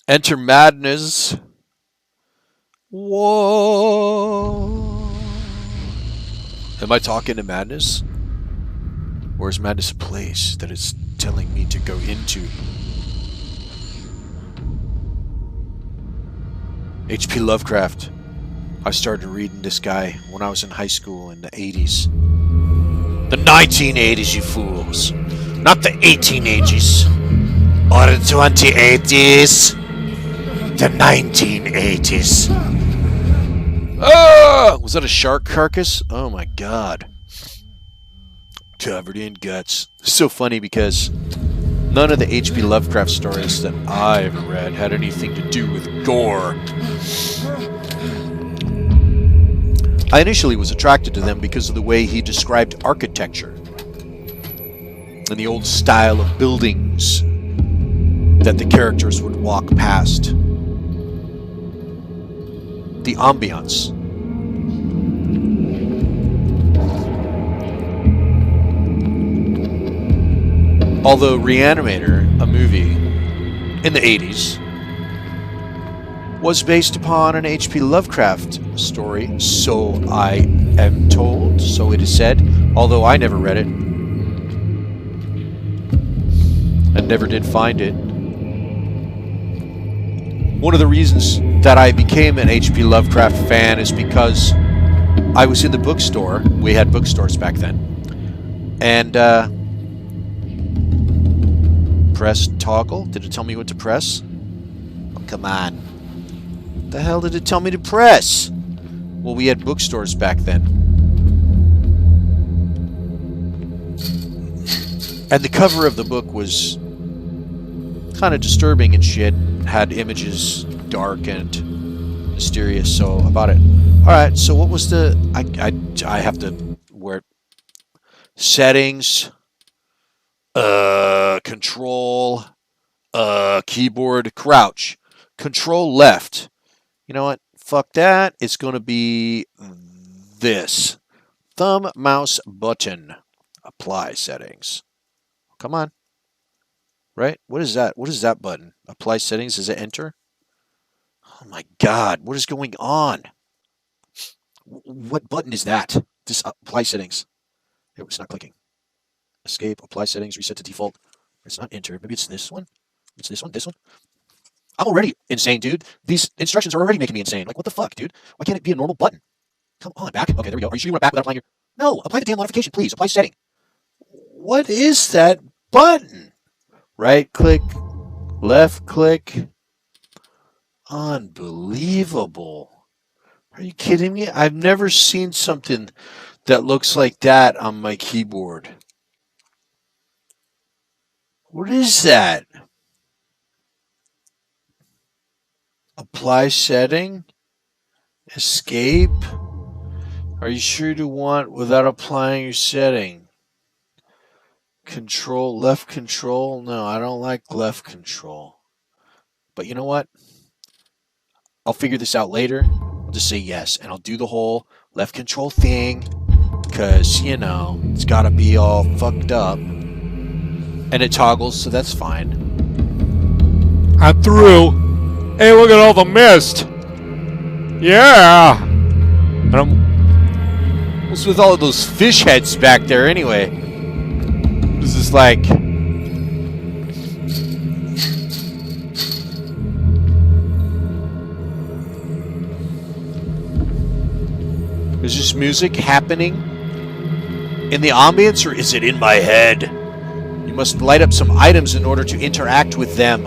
Enter Madness. Whoa. Am I talking to Madness? Or is Madness a place that it's telling me to go into? H.P. Lovecraft. I started reading this guy when I was in high school in the 80s. The 1980s, you fools. Not the 1880s. Or the 2080s. The 1980s. Ah! Was that a shark carcass? Oh my god. Covered in guts. It's so funny because none of the H.P. Lovecraft stories that I ever read had anything to do with gore. I initially was attracted to them because of the way he described architecture and the old style of buildings that the characters would walk past. The ambiance. Although Reanimator, a movie in the 80s, was based upon an H.P. Lovecraft story, so I am told, so it is said, although I never read it and never did find it. One of the reasons that I became an H.P. Lovecraft fan is because I was in the bookstore. We had bookstores back then. And, press toggle? Did it tell me what to press? Oh, come on. What the hell did it tell me to press? Well, we had bookstores back then. And the cover of the book was kind of disturbing and shit. Had images, dark and mysterious, so I bought it. Alright, so what was the... I have to... Where... Settings... Control... Keyboard... Crouch. Control left. You know what? Fuck that. It's going to be this. Thumb, mouse, button. Apply settings. Come on. Right? What is that? What is that button? Apply settings. Is it enter? Oh my god. What is going on? What button is that? This apply settings. It's not clicking. Escape. Apply settings. Reset to default. It's not enter. Maybe it's this one. It's this one. This one. I'm already insane, dude. These instructions are already making me insane. Like, what the fuck, dude? Why can't it be a normal button? Come on, back. Okay, there we go. Are you sure you want back without applying your... No, apply the damn modification, please. Apply setting. What is that button? Right click. Left click. Unbelievable. Are you kidding me? I've never seen something that looks like that on my keyboard. What is that? Apply setting. Escape. Are you sure to want without applying your setting? Control, left control. No, I don't like left control. But you know what? I'll figure this out later. I'll just say yes, and I'll do the whole left control thing. Because, you know, it's got to be all fucked up. And it toggles, so that's fine. I'm through. Hey, look at all the mist. Yeah. And what's with all of those fish heads back there anyway? This is like... Is this music happening in the ambience, or is it in my head? You must light up some items in order to interact with them.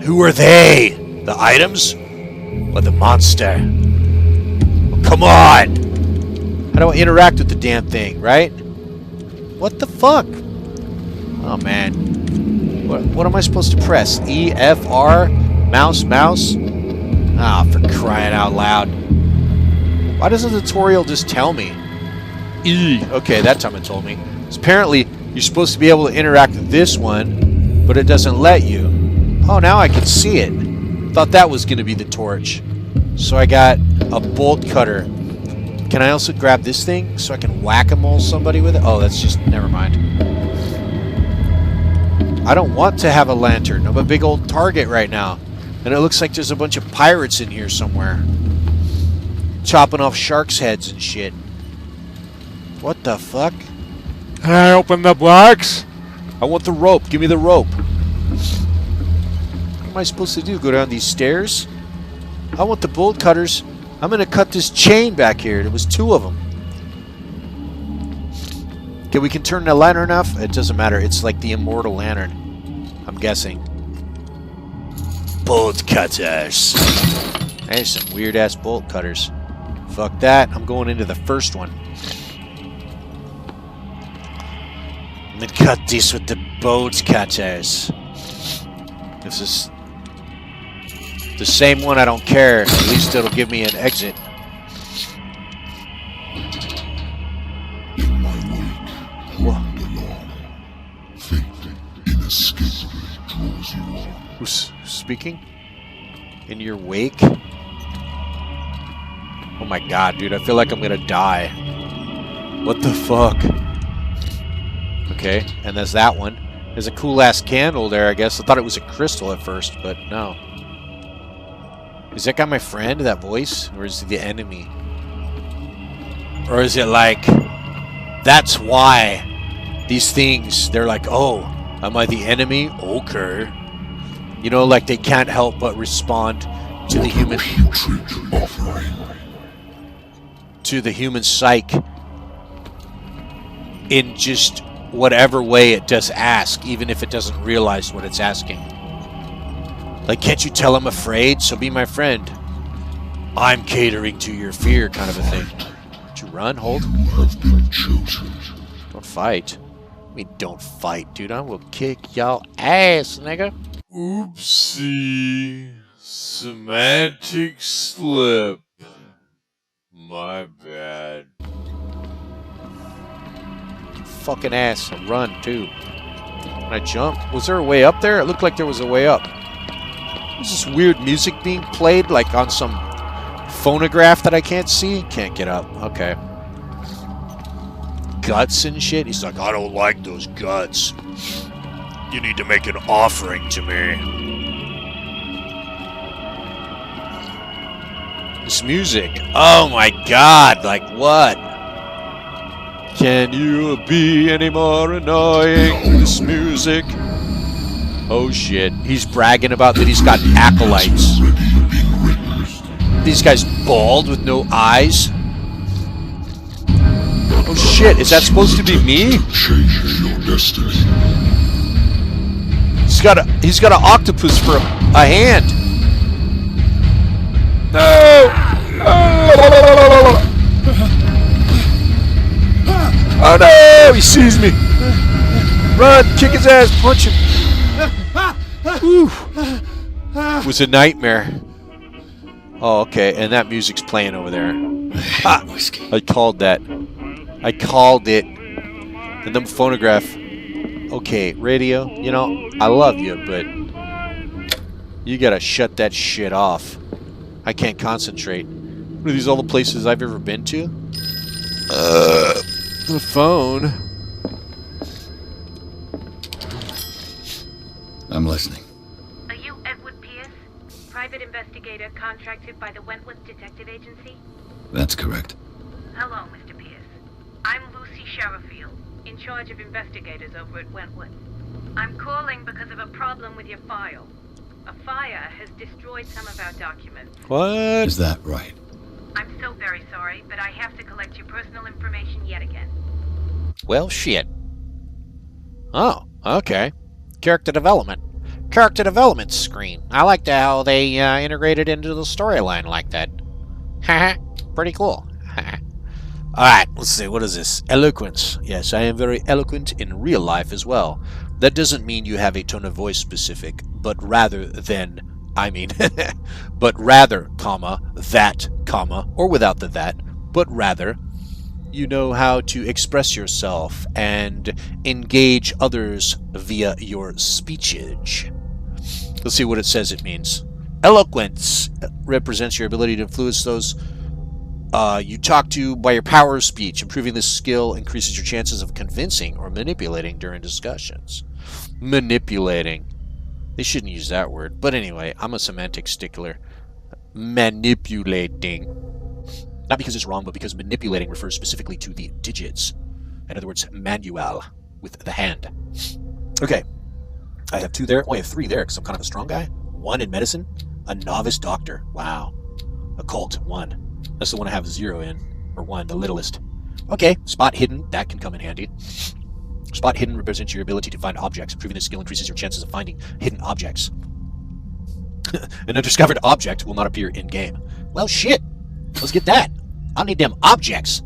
Who are they? The items? Or the monster? Well, come on! How do I interact with the damn thing, right? What the fuck? Oh, man. What am I supposed to press? E, F, R? Mouse, mouse? Ah, for crying out loud. Why doesn't the tutorial just tell me? E. Okay, that time it told me. So apparently, you're supposed to be able to interact with this one, but it doesn't let you. Oh, now I can see it. Thought that was going to be the torch. So I got a bolt cutter. Can I also grab this thing so I can whack-a-mole somebody with it? Oh, that's just... Never mind. I don't want to have a lantern. I'm a big old target right now. And it looks like there's a bunch of pirates in here somewhere. Chopping off sharks' heads and shit. What the fuck? Can I open the box? I want the rope. Give me the rope. What am I supposed to do? Go down these stairs? I want the bolt cutters. I'm gonna cut this chain back here. There was 2 of them. Okay, we can turn the lantern off. It doesn't matter. It's like the immortal lantern. I'm guessing. Bolt cutters. Hey, some weird ass bolt cutters. Fuck that. I'm going into the first one. I'm gonna cut this with the bolt cutters. If this is the same one, I don't care. At least it'll give me an exit. In my wake, you wander along. Fate inescapably draws you on. Who's speaking? In your wake? Oh my god, dude, I feel like I'm gonna die. What the fuck? Okay, and there's that one. There's a cool-ass candle there, I guess. I thought it was a crystal at first, but no. Is that guy my friend, that voice? Or is he the enemy? Or is it like... That's why these things, they're like, oh, am I the enemy? Okay. You know, like they can't help but respond to the human... to the human psyche in just whatever way it does ask, even if it doesn't realize what it's asking. Like, can't you tell I'm afraid? So be my friend. I'm catering to your fear, kind of a thing. Don't you run, hold. You have been chosen. Don't fight. I mean, don't fight, dude. I will kick y'all ass, nigga. Oopsie. Semantic slip. My bad. Fucking ass. And run, too. Can I jump? Was there a way up there? It looked like there was a way up. There's this weird music being played, like on some phonograph that I can't see. Can't get up. Okay. Guts and shit. He's like, I don't like those guts. You need to make an offering to me. This music. Oh my god. Like what? Can you be any more annoying? This music. Oh shit. He's bragging about that he's got acolytes. These guys bald with no eyes. Oh shit, is that supposed to be me? Change your destiny. He's got an octopus for a hand. No! Oh no! He sees me. Run! Kick his ass! Punch him! Whew. It was a nightmare. Oh, okay, and that music's playing over there. Ah, I called that. I called it. And then phonograph. Okay, radio, you know, I love you, but you gotta shut that shit off. I can't concentrate. What are these all the places I've ever been to? The phone. I'm listening. Are you Edward Pierce, private investigator contracted by the Wentworth Detective Agency? That's correct. Hello, Mr. Pierce. I'm Lucy Sherifield, in charge of investigators over at Wentworth. I'm calling because of a problem with your file. A fire has destroyed some of our documents. What? Is that right? I'm so very sorry, but I have to collect your personal information yet again. Well, shit. Oh, okay. Character development. Character development screen. I liked how they integrated into the storyline like that. Haha, pretty cool. Alright, let's see, what is this? Eloquence. Yes, I am very eloquent in real life as well. That doesn't mean you have a tone of voice specific, but rather than, but rather, comma, that, comma, or without the that, but rather, you know how to express yourself and engage others via your speechage. Let's see what it says it means. Eloquence represents your ability to influence those you talk to by your power of speech. Improving this skill increases your chances of convincing or manipulating during discussions. Manipulating. They shouldn't use that word. But anyway, I'm a semantic stickler. Manipulating. Not because it's wrong, but because manipulating refers specifically to the digits. In other words, manual, with the hand. Okay. I have 2 there. Oh, I have 3 there because I'm kind of a strong guy. 1 in medicine. A novice doctor. Wow. Occult. 1. That's the one I have 0 in. Or 1, the littlest. Okay. Spot hidden. That can come in handy. Spot hidden represents your ability to find objects. Improving this skill increases your chances of finding hidden objects. An undiscovered object will not appear in-game. Well, shit. Let's get that. I'll need them objects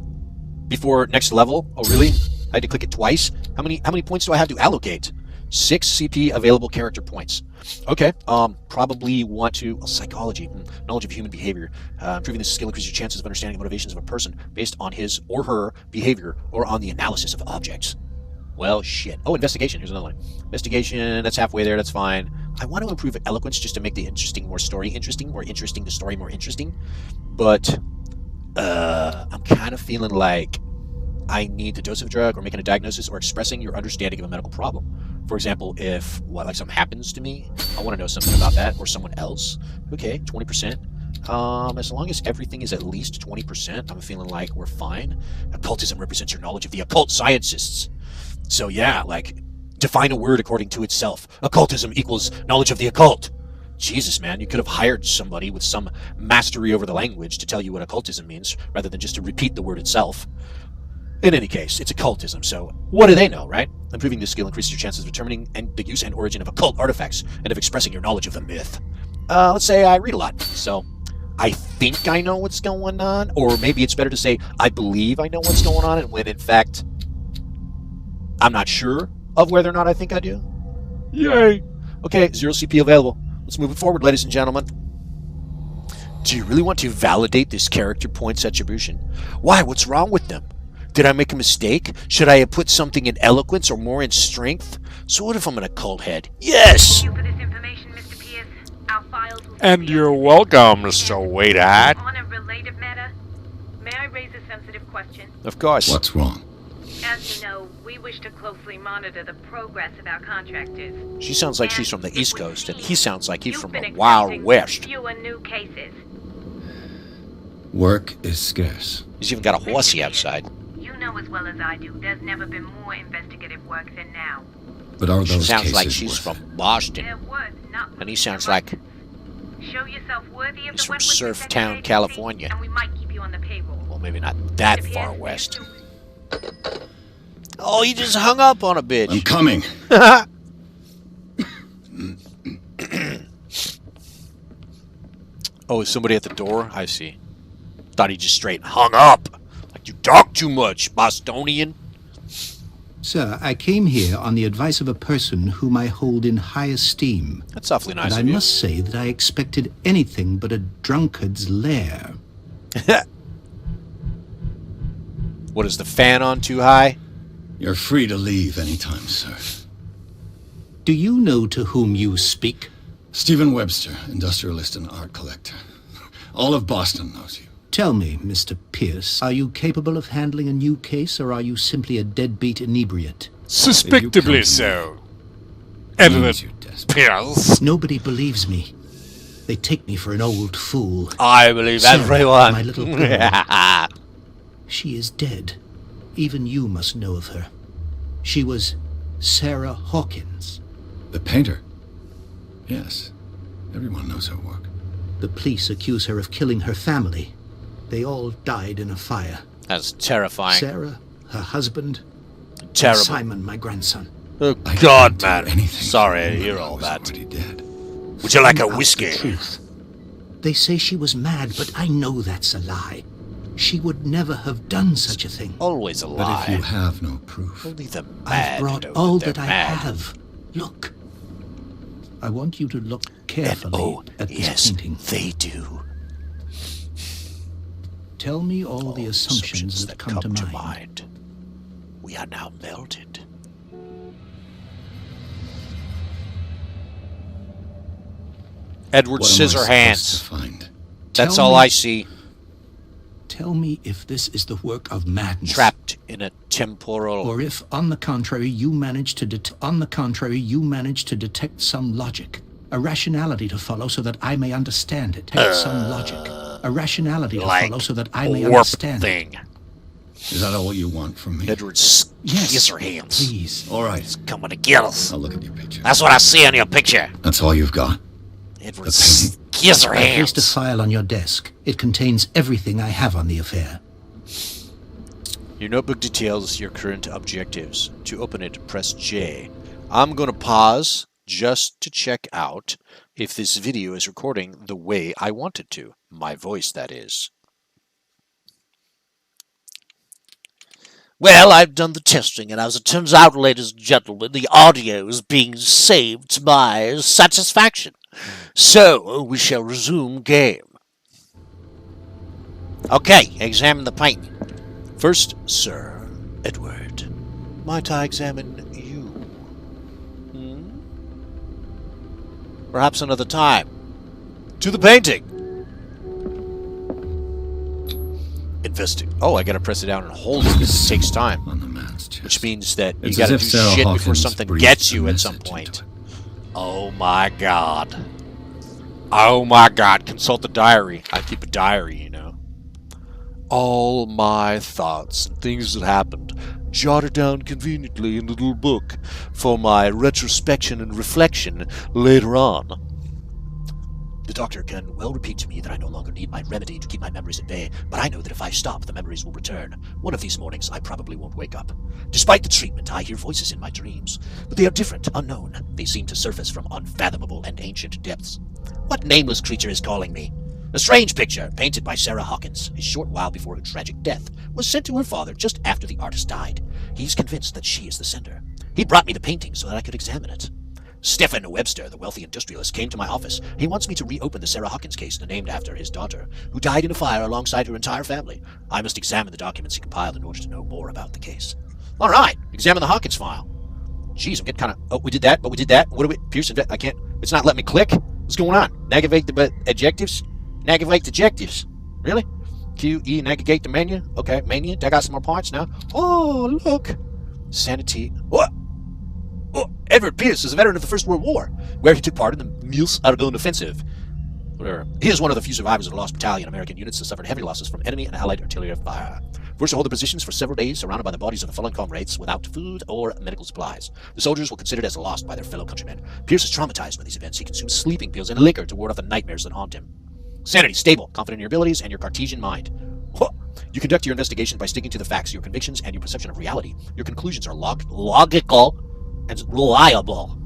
before next level. Oh, really? I had to click it twice? How many points do I have to allocate? 6 CP available character points. Okay. Probably want to... psychology. Knowledge of human behavior. Improving this skill increases your chances of understanding motivations of a person based on his or her behavior or on the analysis of objects. Well, shit. Oh, investigation. Here's another one. Investigation. That's halfway there. That's fine. I want to improve eloquence just to make the interesting more story interesting. More interesting. The story more interesting. But I'm kind of feeling like I need the dose of a drug or making a diagnosis or expressing your understanding of a medical problem. For example, if something happens to me, I want to know something about that or someone else. Okay, 20%. As long as everything is at least 20%, I'm feeling like we're fine. Occultism represents your knowledge of the occult scientists. So yeah, like, define a word according to itself. Occultism equals knowledge of the occult. Jesus, man, you could have hired somebody with some mastery over the language to tell you what occultism means, rather than just to repeat the word itself. In any case, it's occultism, so what do they know, right? Improving this skill increases your chances of determining the use and origin of occult artifacts, and of expressing your knowledge of the myth. Let's say I read a lot, so I think I know what's going on, or maybe it's better to say I believe I know what's going on, and when in fact I'm not sure of whether or not I think I do. Yay! Okay, 0 CP available. Let's move it forward, ladies and gentlemen. Do you really want to validate this character points attribution? Why? What's wrong with them? Did I make a mistake? Should I have put something in eloquence or more in strength? So what if I'm an occult head? Yes! Thank you for this information, Mr. Pierce. Our files will And be you're updated. welcome, Mr. Wadehat. On a related matter, may I raise a sensitive question? Of course. What's wrong? As you know, we wish to closely monitor the progress of our contractors. She sounds like she's from the East Coast, and he sounds like he's You've from been the Wild accepting West. fewer new cases. Work is scarce. He's even got a horsey Mr. Pierce, outside. You know as well as I do, there's never been more investigative work than now. But are She those sounds cases like she's worth from Boston, They're worth not and he losing sounds their like license. Show yourself worthy of he's the from Wentworth Surf Executive Town, Agency, California. And we might keep you on the payroll. Well, maybe not that Mr. far Pierce, west. you two- Oh, he just hung up on a I'm bitch. coming. Oh, is somebody at the door? I see. Thought he just straight hung up. Like, you talk too much, Bostonian. Sir, I came here on the advice of a person whom I hold in high esteem. That's awfully nice And I of you. must say that I expected anything but a drunkard's lair. What, is the fan on too high? You're free to leave anytime, sir. Do you know to whom you speak? Stephen Webster, industrialist and art collector. All of Boston knows you. Tell me, Mr. Pierce, are you capable of handling a new case, or are you simply a deadbeat inebriate? Suspectably so. Editor Means you're desperate. Pierce. Nobody believes me. They take me for an old fool. I believe Sarah, everyone. my little girl. She is dead. Even you must know of her. She was Sarah Hawkins. The painter? Yes. Everyone knows her work. The police accuse her of killing her family. They all died in a fire. That's terrifying. Sarah, her husband, Terrible. Simon, my grandson. Oh, I God, can't do man. anything Sorry for to a hear woman all who's that. already dead. Would you like a Find out whiskey? the truth. They say she was mad, but I know that's a lie. She would never have done such a thing. Always a But if you lie. have no proof, Only the mad I've brought know all they're that I mad. have. Look. I want you to look And carefully at this yes, painting. they do. Tell me all the assumptions that come to mind. We are now melted. Edward what am I supposed Scissorhands. to find? That's Tell all me- I see. Tell me if this is the work of madness. Trapped in a temporal... Or if, on the contrary, you manage to detect some logic, a rationality to follow so that I may understand it. Some logic, a rationality to follow so that I may understand thing. it. Is that all you want from me? Edward Yes, Scissorhands. please. All right. Coming to get us. I'll look at your picture. That's what I see on your picture. That's all you've got? Edward The painting? I placed a Scissorhands. file on your desk. It contains everything I have on the affair. Your notebook details your current objectives. To open it, press J. I'm going to pause just to check out if this video is recording the way I want it to. My voice, that is. Well, I've done the testing, and as it turns out, ladies and gentlemen, the audio is being saved to my satisfaction. So, we shall resume game. Okay, examine the painting. First, Sir Edward, might I examine you? Perhaps another time. To the painting. Oh, I gotta press it down and hold it because it takes time. On the man's chest. Which means that you It's gotta as do if Sarah shit before Hawkins something breathed gets a you at some message point. into it. Oh my god. Oh my god. Consult the diary. I keep a diary, you know. All my thoughts and things that happened, jotted down conveniently in a little book for my retrospection and reflection later on. The doctor can well repeat to me that I no longer need my remedy to keep my memories at bay, but I know that if I stop, the memories will return. One of these mornings, I probably won't wake up. Despite the treatment, I hear voices in my dreams, but they are different, unknown. They seem to surface from unfathomable and ancient depths. What nameless creature is calling me? A strange picture, painted by Sarah Hawkins, a short while before her tragic death, was sent to her father just after the artist died. He's convinced that she is the sender. He brought me the painting so that I could examine it. Stephen Webster, the wealthy industrialist, came to my office. He wants me to reopen the Sarah Hawkins case named after his daughter, who died in a fire alongside her entire family. I must examine the documents he compiled in order to know more about the case. All right, examine the Hawkins file. Jeez, I'm getting kind of... Oh, we did that, but we did that. What do we... Pearson, I can't... It's not letting me click. What's going on? Navigate the adjectives? Navigate the adjectives. Really? Q-E, navigate the menu? Okay, menu. I got some more parts now. Oh, look. Sanity. What? Oh, Edward Pierce is a veteran of the First World War, where he took part in the Meuse-Argonne Offensive. Whatever. He is one of the few survivors of the lost battalion American units that suffered heavy losses from enemy and allied artillery fire. Forced to hold their positions for several days, surrounded by the bodies of the fallen comrades without food or medical supplies. The soldiers were considered as lost by their fellow countrymen. Pierce is traumatized by these events. He consumes sleeping pills and liquor to ward off the nightmares that haunt him. Sanity, stable, confident in your abilities and your Cartesian mind. You conduct your investigation by sticking to the facts, your convictions, and your perception of reality. Your conclusions are logical and reliable.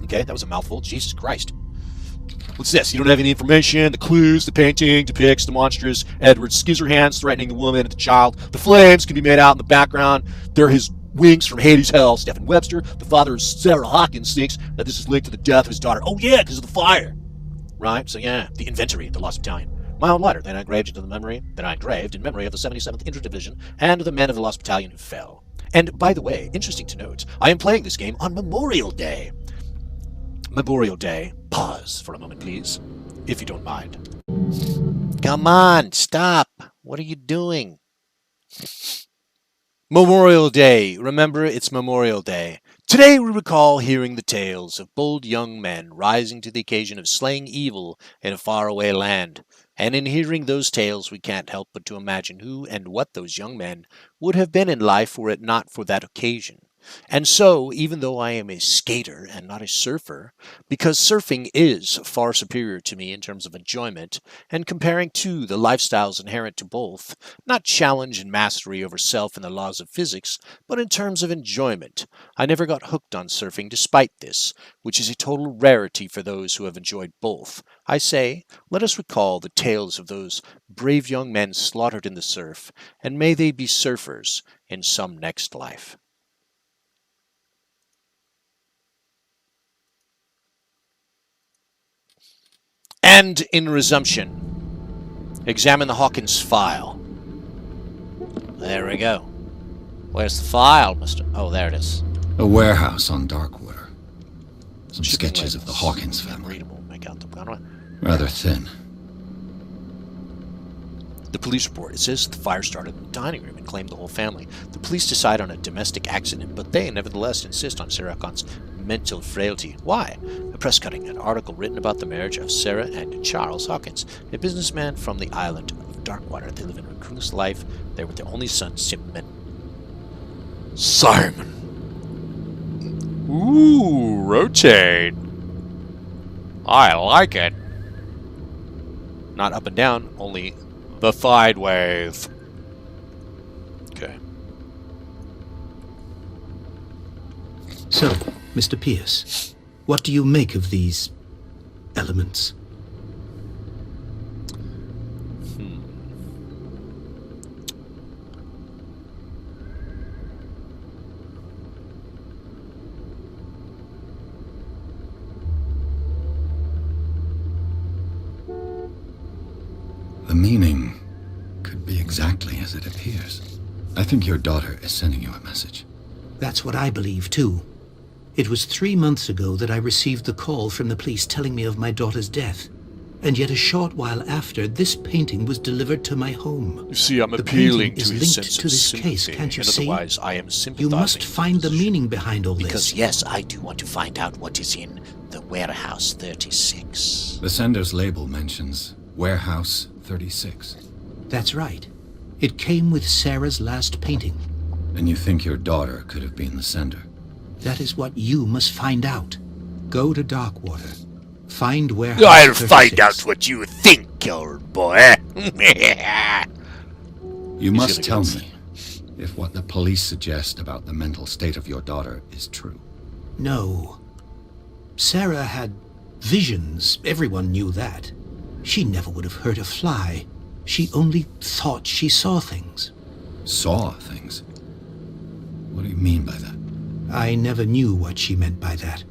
Okay, that was a mouthful. Jesus Christ. What's this? You don't have any information. The clues, the painting depicts the monstrous Edward Scissorhands threatening the woman and the child. The flames can be made out in the background. They're his wings from Hades' hell. Stephen Webster, the father of Sarah Hawkins, thinks that this is linked to the death of his daughter. Oh yeah, because of the fire. Right? So yeah, the inventory of the lost battalion. My own letter, then I engraved in memory of the 77th Infantry Division and the men of the lost battalion who fell. And by the way, interesting to note, I am playing this game on Memorial Day. Memorial Day. Pause for a moment, please, if you don't mind. Come on, stop. What are you doing? Memorial Day. Remember, it's Memorial Day. Today we recall hearing the tales of bold young men rising to the occasion of slaying evil in a faraway land. And in hearing those tales, we can't help but to imagine who and what those young men would have been in life were it not for that occasion. And so, even though I am a skater and not a surfer, because surfing is far superior to me in terms of enjoyment, and comparing to the lifestyles inherent to both, not challenge and mastery over self and the laws of physics, but in terms of enjoyment, I never got hooked on surfing despite this, which is a total rarity for those who have enjoyed both. I say, let us recall the tales of those brave young men slaughtered in the surf, and may they be surfers in some next life. And in resumption, examine the Hawkins file. There we go. Where's the file, Mr.? Oh, there it is. A warehouse on Darkwater. Some Shipping sketches of the labels. Hawkins family. Readable. Make out the... Rather thin. The police report, it says the fire started in the dining room and claimed the whole family. The police decide on a domestic accident, but they nevertheless insist on Sarah Khan's mental frailty. Why? A press cutting, an article written about the marriage of Sarah and Charles Hawkins, a businessman from the island of Darkwater. They live a recluse life there with their only son, Simon. Simon. Ooh, rotate. I like it. Not up and down, only The side wave. okay. So, Mr. Pierce, what do you make of these elements? The meaning could be exactly as it appears. I think your daughter is sending you a message. That's what I believe, too. It was 3 months ago that I received the call from the police telling me of my daughter's death. And yet a short while after, this painting was delivered to my home. You see, I'm The appealing painting to is his linked sense to of this sympathy, case, can't you and see? otherwise I am You sympathizing. must find the meaning behind all Because this. yes, I do want to find out what is in the warehouse 36. The sender's label mentions Warehouse 36. That's right. It came with Sarah's last painting. And you think your daughter could have been the sender? That is what you must find out. Go to Darkwater. Find Warehouse I'll 36. find out what you think, old boy. You must gonna tell get me if what the police suggest about the mental state of your daughter is true. No. Sarah had visions. Everyone knew that. She never would have hurt a fly. She only thought she saw things. Saw things? What do you mean by that? I never knew what she meant by that.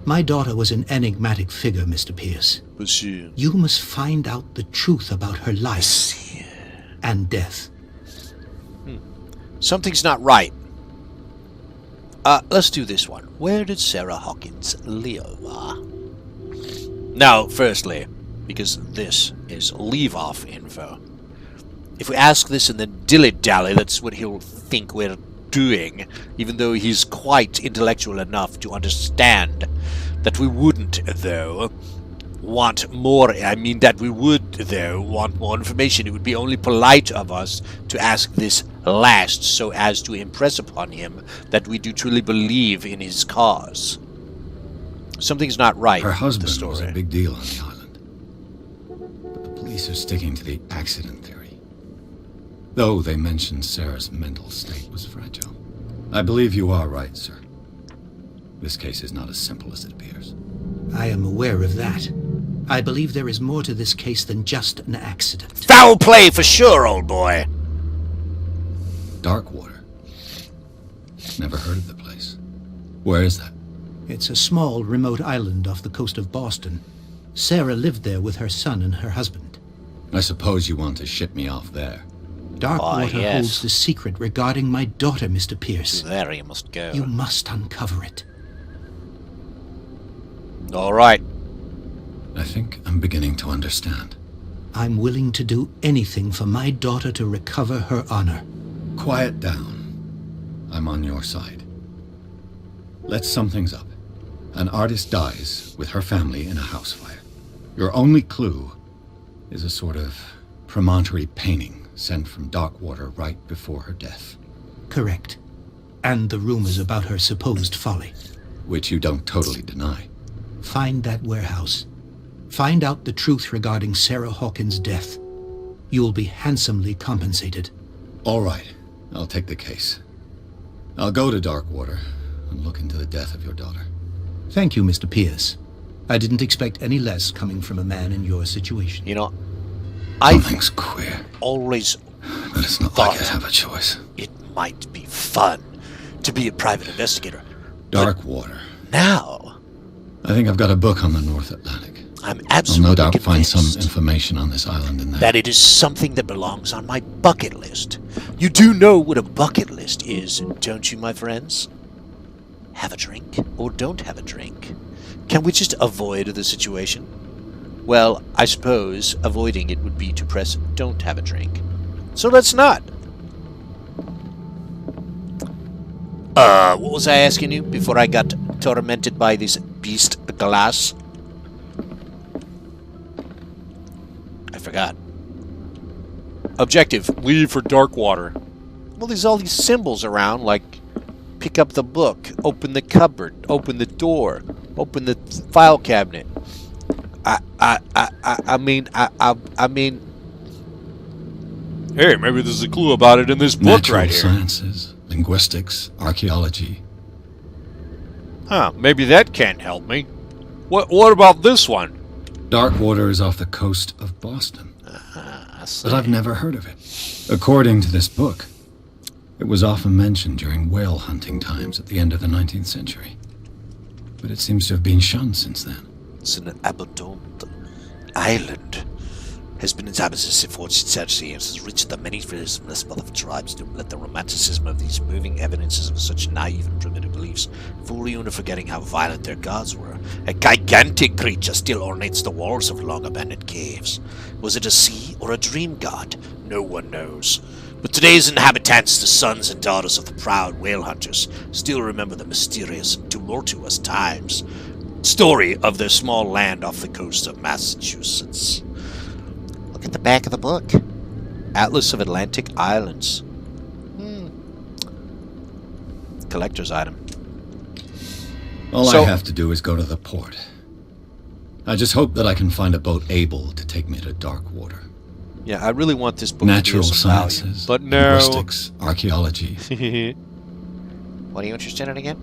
My daughter was an enigmatic figure, Mr. Pierce. But she... You must find out the truth about her life and death. Something's not right. Let's do this one. Where did Sarah Hawkins live? Now, firstly, because this is leave-off info. If we ask this and then dilly-dally, that's what he'll think we're doing, even though he's quite intellectual enough to understand that we wouldn't, though, want more. I mean, that we would, though, want more information. It would be only polite of us to ask this last, so as to impress upon him that we do truly believe in his cause. Something's not right Her with the husband story. was a big deal on the island. But the police are sticking to the accident theory. Though they mentioned Sarah's mental state was fragile. I believe you are right, sir. This case is not as simple as it appears. I am aware of that. I believe there is more to this case than just an accident. Foul play for sure, old boy. Darkwater. Never heard of the place. Where is that? It's a small, remote island off the coast of Boston. Sarah lived there with her son and her husband. I suppose you want to ship me off there. Darkwater yes. holds the secret regarding my daughter, Mr. Pierce. There you must go. You must uncover it. All right. I think I'm beginning to understand. I'm willing to do anything for my daughter to recover her honor. Quiet down. I'm on your side. Let's sum things up. An artist dies with her family in a house fire. Your only clue is a sort of promontory painting sent from Darkwater right before her death, Correct. And the rumors about her supposed folly. which you don't totally deny. Find that warehouse. Find out the truth regarding Sarah Hawkins' death. You'll be handsomely compensated. All right, I'll take the case. I'll go to Darkwater and look into the death of your daughter. Thank you, Mr. Pierce. I didn't expect any less coming from a man in your situation. You know, I've Something's queer, always but it's not like I thought have a choice. it might be fun to be a private investigator. Darkwater. Now, I think I've got a book on the North Atlantic. I'm I'll absolutely no doubt find some convinced information on this island in there. that it is something that belongs on my bucket list. You do know what a bucket list is, don't you, my friends? Have a drink or don't have a drink? Can we just avoid the situation? Well, I suppose avoiding it would be to press don't have a drink. So let's not. What was I asking you before I got tormented by this beast glass? I forgot. Objective. Leave for Darkwater. Well, there's all these symbols around, like pick up the book, open the cupboard, open the door, open the file cabinet. I mean. Hey, maybe there's a clue about it in this book Natural right here. sciences, linguistics, archaeology. Huh, maybe that can't help me. What about this one? Darkwater is off the coast of Boston, I see. but I've never heard of it. According to this book, it was often mentioned during whale hunting times at the end of the 19th century. But it seems to have been shunned since then. It's an abandoned island. Has been inhabited since 14th century and has reached the many fears of tribes to let the romanticism of these moving evidences of such naive and primitive beliefs fool you into forgetting how violent their gods were. A gigantic creature still ornates the walls of long-abandoned caves. Was it a sea or a dream god? No one knows. But today's inhabitants, the sons and daughters of the proud whale hunters, still remember the mysterious and tumultuous times. Story of their small land off the coast of Massachusetts. Look at the back of the book. Atlas of Atlantic Islands. Collector's item. All So- I have to do is go to the port. I just hope that I can find a boat able to take me to Darkwater. Yeah, I really want this book Natural to be of some value. sciences, But no. linguistics, archaeology. What are you interested in again?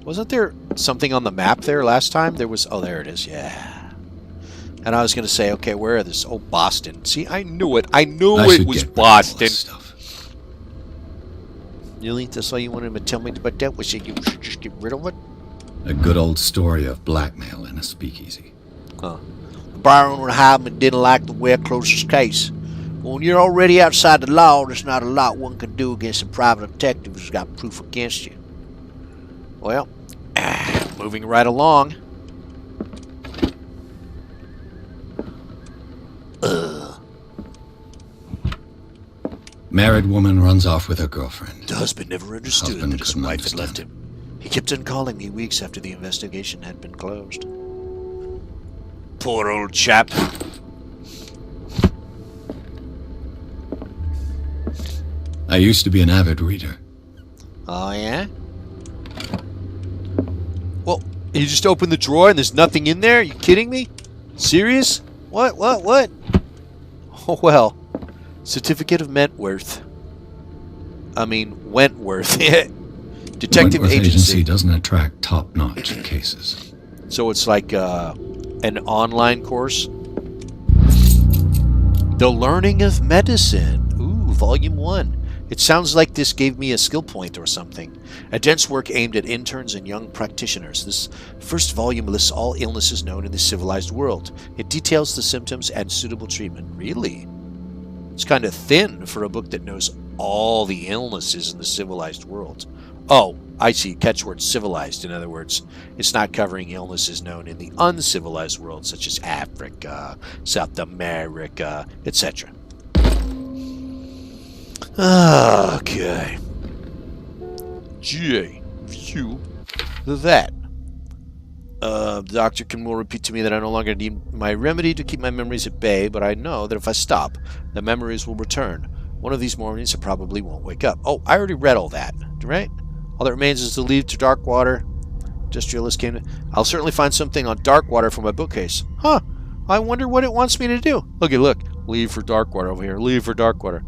Wasn't there something on the map there last time? There was... Oh, there it is. Yeah. And I was going to say, okay, where are this? Oh, Boston. See, I knew it. I knew I it should was get rid of all this Boston. stuff. Really? That's all you wanted to tell me about that? Was you should just get rid of it? A good old story of blackmail in a speakeasy. Huh. Byron and Hyman didn't like the way closer's case. When you're already outside the law, there's not a lot one can do against a private detective who's got proof against you. Well, moving right along. Married woman runs off with her girlfriend. The husband never understood Husband that his couldn't wife had left understand. him. He kept on calling me weeks after the investigation had been closed. Poor old chap. I used to be an avid reader. Oh, yeah? Well, you just opened the drawer and there's nothing in there? Are you kidding me? Serious? What? Oh, well. Certificate of Wentworth. Detective Wentworth Agency. doesn't attract top-notch cases. So it's like an online course? The Learning of Medicine. Ooh, Volume 1. It sounds like this gave me a skill point or something. A dense work aimed at interns and young practitioners. This first volume lists all illnesses known in the civilized world. It details the symptoms and suitable treatment. Really? It's kind of thin for a book that knows all the illnesses in the civilized world. Oh, I see. Catchword civilized. In other words, it's not covering illnesses known in the uncivilized world, such as Africa, South America, etc. Okay. J. View that. The Dr. Kim will repeat to me that I no longer need my remedy to keep my memories at bay, but I know that if I stop, the memories will return. One of these mornings I probably won't wake up. Oh, I already read all that, right? All that remains is to leave to Darkwater. Industrialist came to... I'll certainly find something on Darkwater from my bookcase. Huh. I wonder what it wants me to do. Look. Leave for Darkwater over here. Leave for Darkwater.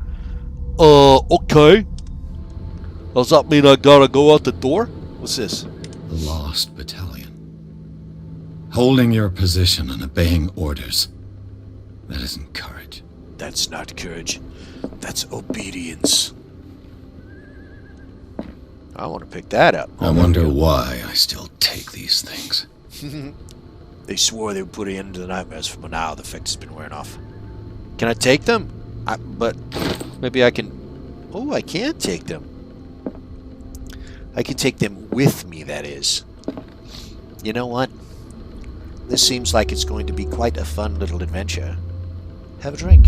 Okay. Does that mean I gotta go out the door? What's this? The Lost Battalion. Holding your position and obeying orders. That isn't courage. That's not courage. That's obedience. I want to pick that up. I wonder why I still take these things. They swore they would put an end to the nightmares, but now the effect has been wearing off. Can I take them? But maybe I can... Oh, I can take them. I can take them with me, that is. You know what? This seems like it's going to be quite a fun little adventure. Have a drink.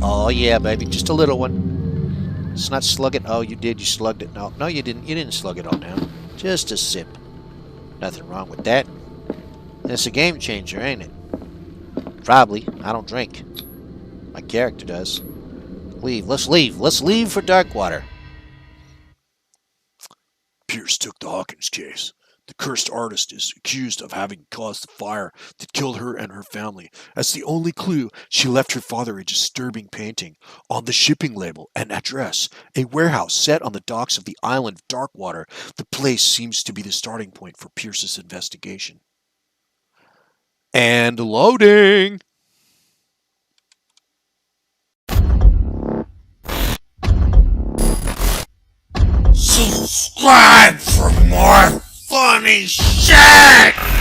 Oh yeah, baby, just a little one. It's not slugging. Oh, you did. You slugged it. No, no, you didn't. You didn't slug it all down. Just a sip. Nothing wrong with that. It's a game changer, ain't it? Probably. I don't drink. My character does. Leave. Let's leave. Let's leave for Darkwater. Pierce took the Hawkins case. The cursed artist is accused of having caused the fire that killed her and her family. As the only clue, she left her father a disturbing painting. On the shipping label, an address, a warehouse set on the docks of the island of Darkwater. The place seems to be the starting point for Pierce's investigation. And loading. Subscribe for more funny shit!